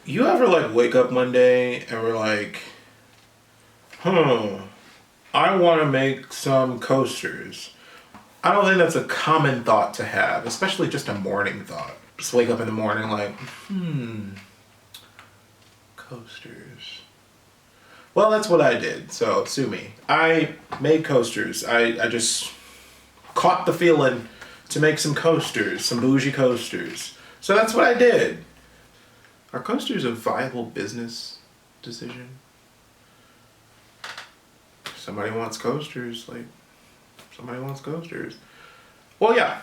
You ever like wake up one day and we're like, I want to make some coasters. I don't think that's a common thought to have, especially just a morning thought. Just wake up in the morning like, coasters. Well, that's what I did, so sue me. I made coasters. I just caught the feeling to make some coasters, some bougie coasters. So that's what I did. Are coasters a viable business decision? Somebody wants coasters, like, somebody wants coasters. Well, yeah.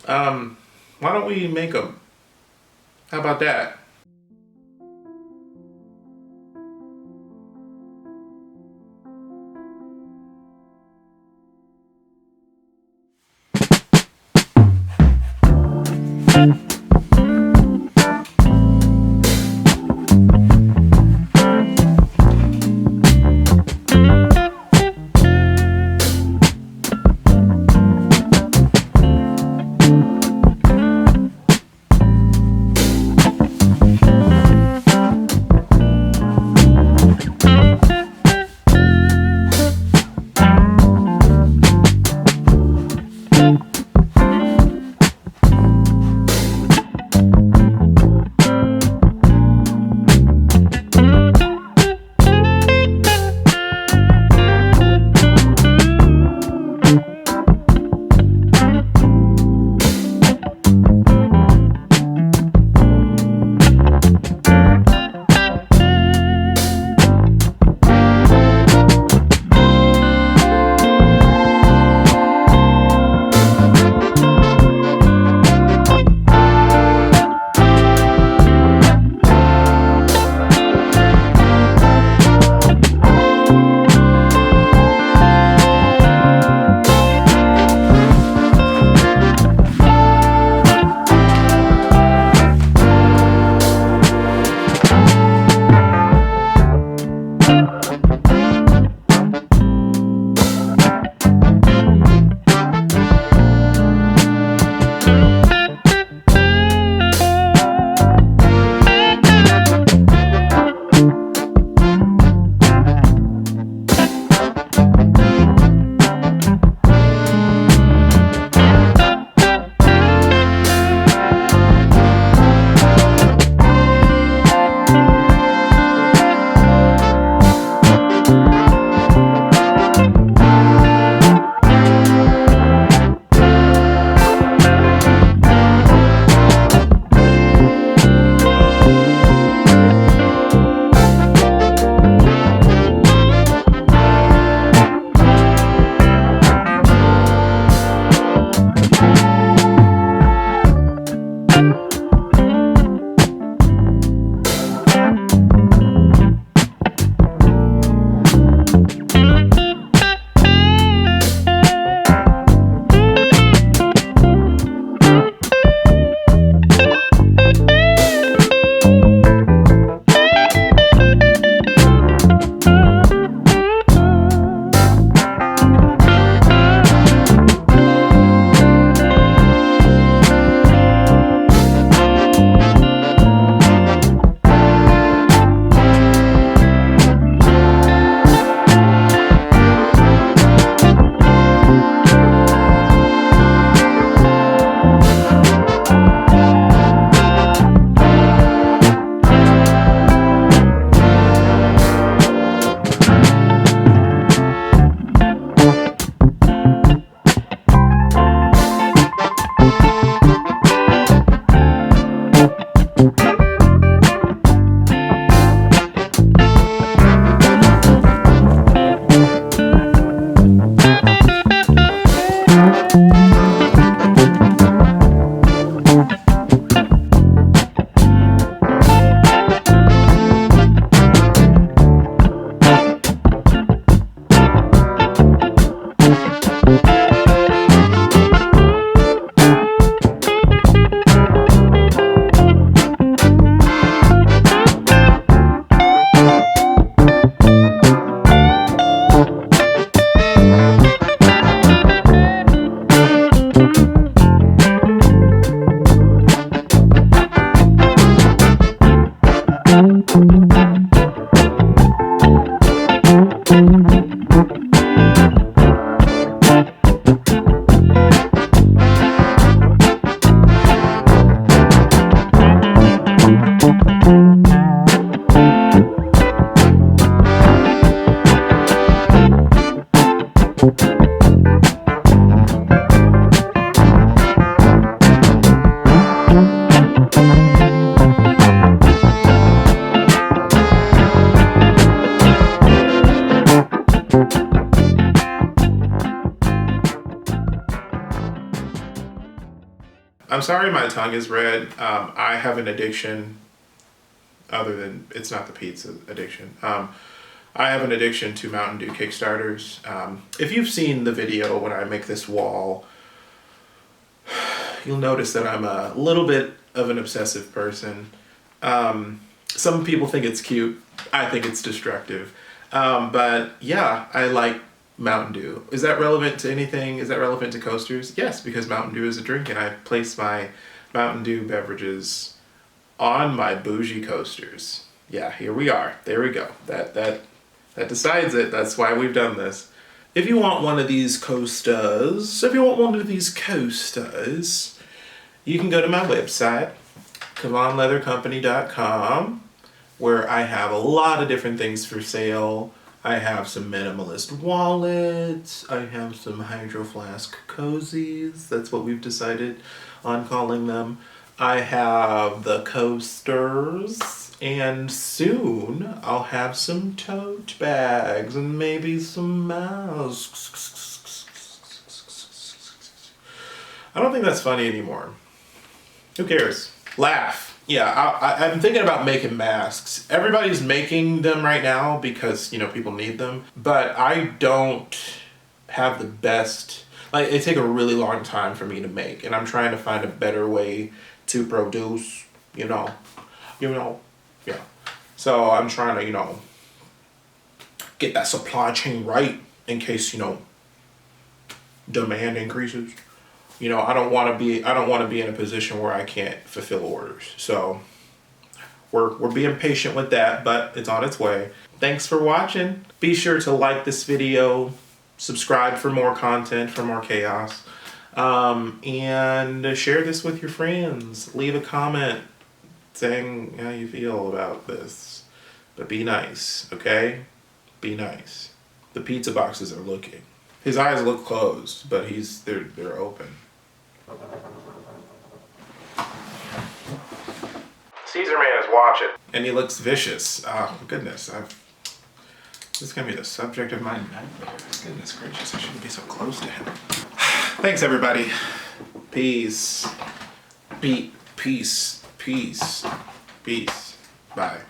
Why don't we make them? How about that? I'm sorry my tongue is red. I have an addiction other than, it's not the pizza addiction. I have an addiction to Mountain Dew Kickstarters. If you've seen the video when I make this wall, you'll notice that I'm a little bit of an obsessive person. Some people think it's cute. I think it's destructive. But yeah, I like Mountain Dew. Is that relevant to anything? Is that relevant to coasters? Yes, because Mountain Dew is a drink and I place my Mountain Dew beverages on my bougie coasters. Yeah, here we are. There we go. That decides it. That's why we've done this. If you want one of these coasters, you can go to my website, CamonLeatherCompany.com, where I have a lot of different things for sale. I have some minimalist wallets. I have some Hydro Flask cozies. That's what we've decided on calling them. I have the coasters, and soon I'll have some tote bags and maybe some masks. I don't think that's funny anymore. Who cares? Laugh. Yeah, I'm thinking about making masks. Everybody's making them right now because, you know, people need them. But I don't have the best, like, they take a really long time for me to make. And I'm trying to find a better way to produce, you know, yeah. So I'm trying to, get that supply chain right in case, demand increases. I don't want to be in a position where I can't fulfill orders. So we're being patient with that, but it's on its way. Thanks for watching. Be sure to like this video, subscribe for more content, for more chaos, and share this with your friends. Leave a comment saying how you feel about this, but be nice, okay? Be nice. The pizza boxes are looking. His eyes look closed, but they're open. Caesar Man is watching. And he looks vicious. Oh, goodness. This is going to be the subject of my nightmare. Goodness gracious, I shouldn't be so close to him. Thanks, everybody. Peace. Peace. Peace. Peace. Bye.